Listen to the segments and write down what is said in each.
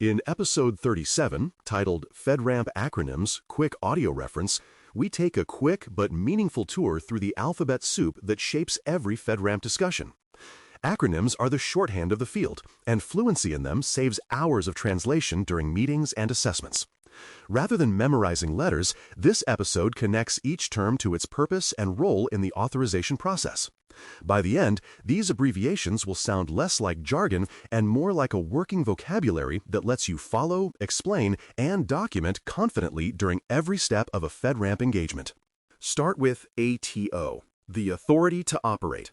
In episode 37, titled FedRAMP Acronyms, Quick Audio Reference, we take a quick but meaningful tour through the alphabet soup that shapes every FedRAMP discussion. Acronyms are the shorthand of the field, and fluency in them saves hours of translation during meetings and assessments. Rather than memorizing letters, this episode connects each term to its purpose and role in the authorization process. By the end, these abbreviations will sound less like jargon and more like a working vocabulary that lets you follow, explain, and document confidently during every step of a FedRAMP engagement. Start with ATO, the authority to operate.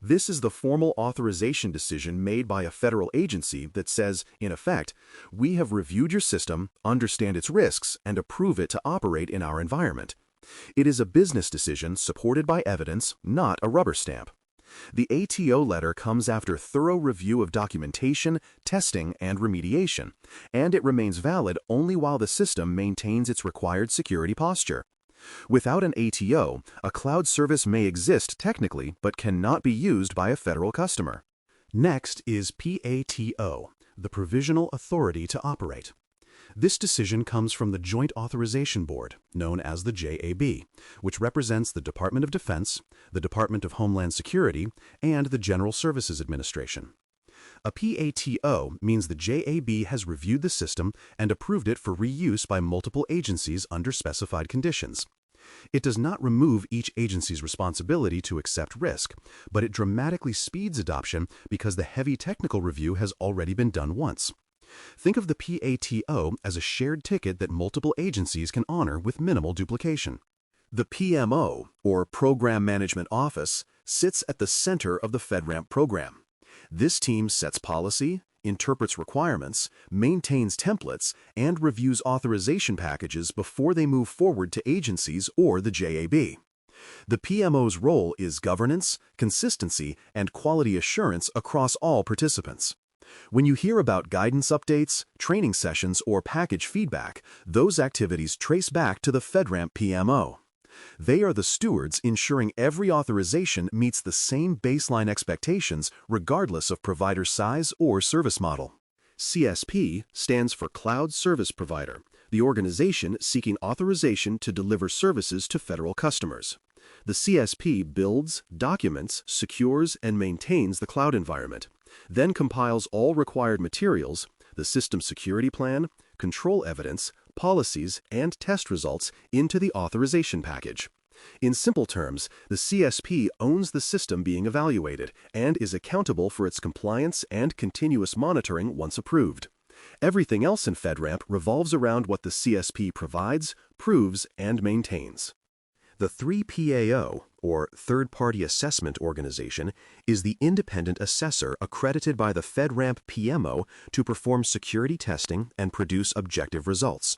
This is the formal authorization decision made by a federal agency that says, in effect, we have reviewed your system, understand its risks, and approve it to operate in our environment. It is a business decision supported by evidence, not a rubber stamp. The ATO letter comes after thorough review of documentation, testing, and remediation, and it remains valid only while the system maintains its required security posture. Without an ATO, a cloud service may exist technically but cannot be used by a federal customer. Next is PATO, the Provisional Authority to Operate. This decision comes from the Joint Authorization Board, known as the JAB, which represents the Department of Defense, the Department of Homeland Security, and the General Services Administration. A PATO means the JAB has reviewed the system and approved it for reuse by multiple agencies under specified conditions. It does not remove each agency's responsibility to accept risk, but it dramatically speeds adoption because the heavy technical review has already been done once. Think of the PATO as a shared ticket that multiple agencies can honor with minimal duplication. The PMO, or Program Management Office, sits at the center of the FedRAMP program. This team sets policy, interprets requirements, maintains templates, and reviews authorization packages before they move forward to agencies or the JAB. The PMO's role is governance, consistency, and quality assurance across all participants. When you hear about guidance updates, training sessions, or package feedback, those activities trace back to the FedRAMP PMO. They are the stewards ensuring every authorization meets the same baseline expectations regardless of provider size or service model. CSP stands for Cloud Service Provider, the organization seeking authorization to deliver services to federal customers. The CSP builds, documents, secures, and maintains the cloud environment, then compiles all required materials, the system security plan, control evidence, policies, and test results into the authorization package. In simple terms, the CSP owns the system being evaluated and is accountable for its compliance and continuous monitoring once approved. Everything else in FedRAMP revolves around what the CSP provides, proves, and maintains. The 3PAO, or Third Party Assessment Organization, is the independent assessor accredited by the FedRAMP PMO to perform security testing and produce objective results.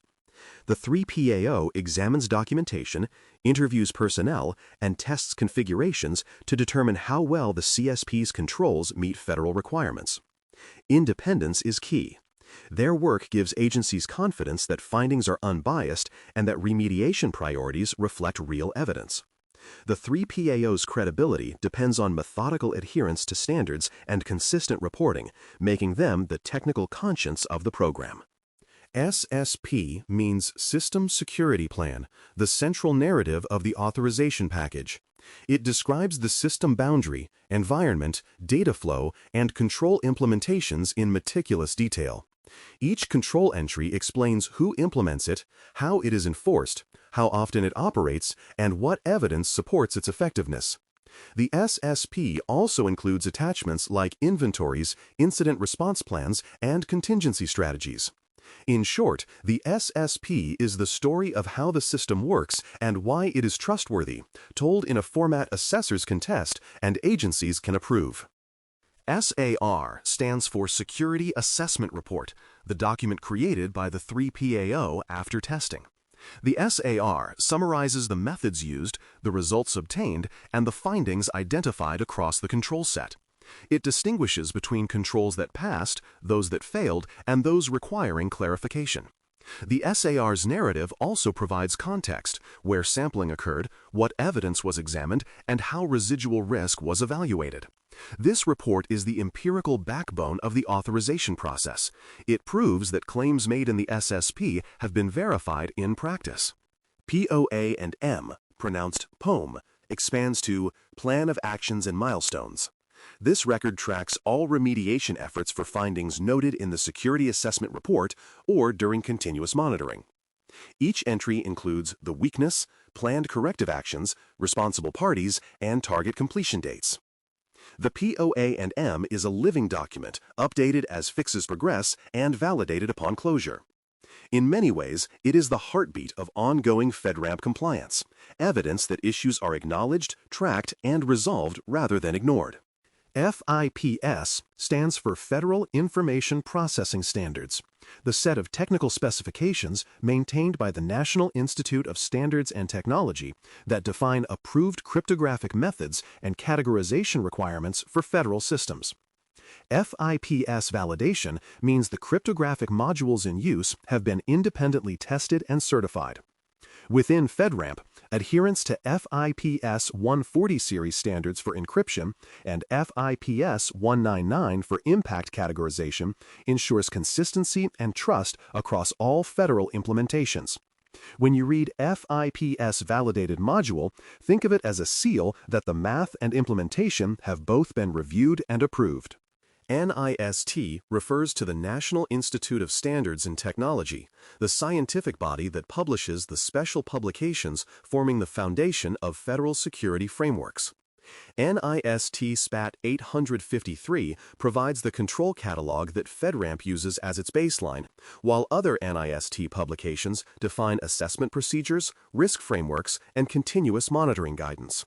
The 3PAO examines documentation, interviews personnel, and tests configurations to determine how well the CSP's controls meet federal requirements. Independence is key. Their work gives agencies confidence that findings are unbiased and that remediation priorities reflect real evidence. The 3PAO's credibility depends on methodical adherence to standards and consistent reporting, making them the technical conscience of the program. SSP means System Security Plan, the central narrative of the authorization package. It describes the system boundary, environment, data flow, and control implementations in meticulous detail. Each control entry explains who implements it, how it is enforced, how often it operates, and what evidence supports its effectiveness. The SSP also includes attachments like inventories, incident response plans, and contingency strategies. In short, the SSP is the story of how the system works and why it is trustworthy, told in a format assessors can test and agencies can approve. SAR stands for Security Assessment Report, the document created by the 3PAO after testing. The SAR summarizes the methods used, the results obtained, and the findings identified across the control set. It distinguishes between controls that passed, those that failed, and those requiring clarification. The SAR's narrative also provides context, where sampling occurred, what evidence was examined, and how residual risk was evaluated. This report is the empirical backbone of the authorization process. It proves that claims made in the SSP have been verified in practice. POA&M, pronounced POM, expands to Plan of Actions and Milestones. This record tracks all remediation efforts for findings noted in the Security Assessment Report or during continuous monitoring. Each entry includes the weakness, planned corrective actions, responsible parties, and target completion dates. The POA&M is a living document, updated as fixes progress and validated upon closure. In many ways, it is the heartbeat of ongoing FedRAMP compliance, evidence that issues are acknowledged, tracked, and resolved rather than ignored. FIPS stands for Federal Information Processing Standards, the set of technical specifications maintained by the National Institute of Standards and Technology that define approved cryptographic methods and categorization requirements for federal systems. FIPS validation means the cryptographic modules in use have been independently tested and certified. Within FedRAMP, adherence to FIPS 140 series standards for encryption and FIPS 199 for impact categorization ensures consistency and trust across all federal implementations. When you read FIPS validated module, think of it as a seal that the math and implementation have both been reviewed and approved. NIST refers to the National Institute of Standards and Technology, the scientific body that publishes the special publications forming the foundation of federal security frameworks. NIST SPAT 853 provides the control catalog that FedRAMP uses as its baseline, while other NIST publications define assessment procedures, risk frameworks, and continuous monitoring guidance.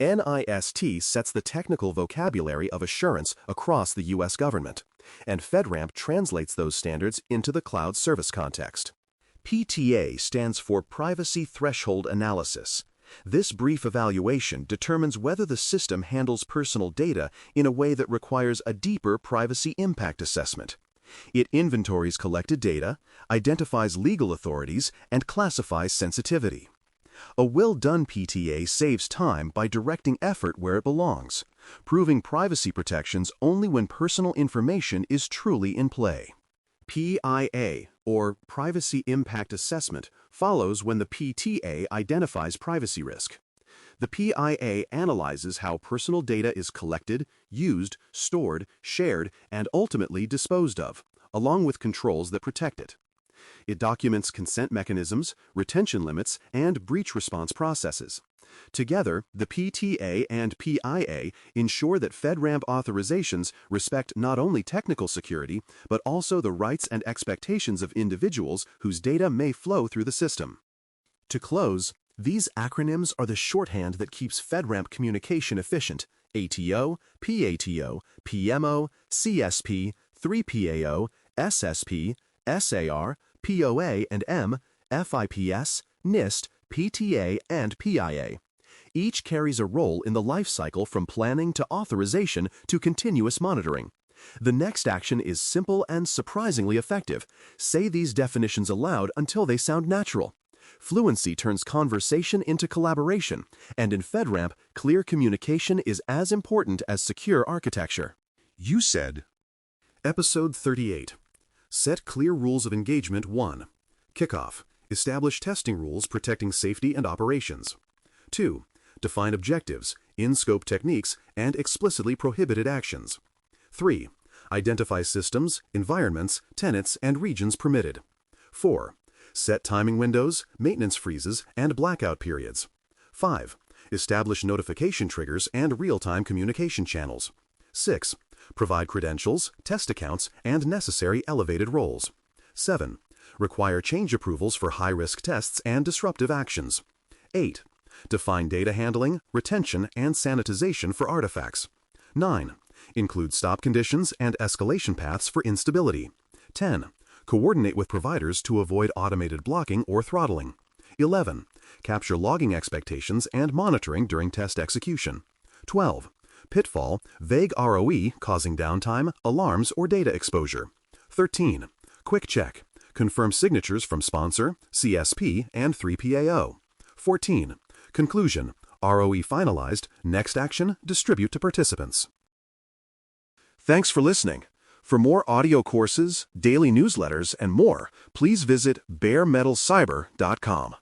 NIST sets the technical vocabulary of assurance across the U.S. government, and FedRAMP translates those standards into the cloud service context. PTA stands for Privacy Threshold Analysis. This brief evaluation determines whether the system handles personal data in a way that requires a deeper privacy impact assessment. It inventories collected data, identifies legal authorities, and classifies sensitivity. A well-done PTA saves time by directing effort where it belongs, proving privacy protections only when personal information is truly in play. PIA, or Privacy Impact Assessment, follows when the PTA identifies privacy risk. The PIA analyzes how personal data is collected, used, stored, shared, and ultimately disposed of, along with controls that protect it. It documents consent mechanisms, retention limits, and breach response processes. Together, the PTA and PIA ensure that FedRAMP authorizations respect not only technical security, but also the rights and expectations of individuals whose data may flow through the system. To close, these acronyms are the shorthand that keeps FedRAMP communication efficient: ATO, PATO, PMO, CSP, 3PAO, SSP, SAR, POA&M, FIPS, NIST, PTA, and PIA. Each carries a role in the life cycle from planning to authorization to continuous monitoring. The next action is simple and surprisingly effective. Say these definitions aloud until they sound natural. Fluency turns conversation into collaboration, and in FedRAMP, clear communication is as important as secure architecture. You said. Episode 38. Set clear rules of engagement 1. Kickoff. Establish testing rules protecting safety and operations. 2. Define objectives, in-scope techniques, and explicitly prohibited actions. 3. Identify systems, environments, tenants, and regions permitted. 4. Set timing windows, maintenance freezes, and blackout periods. 5. Establish notification triggers and real-time communication channels. 6. Provide credentials, test accounts, and necessary elevated roles. 7. Require change approvals for high-risk tests and disruptive actions. 8. Define data handling, retention, and sanitization for artifacts. 9. Include stop conditions and escalation paths for instability. 10. Coordinate with providers to avoid automated blocking or throttling. 11. Capture logging expectations and monitoring during test execution. 12. Pitfall, vague ROE causing downtime, alarms, or data exposure. 13. Quick check. Confirm signatures from sponsor, CSP, and 3PAO. 14. Conclusion. ROE finalized. Next action, distribute to participants. Thanks for listening. For more audio courses, daily newsletters, and more, please visit baremetalcyber.com.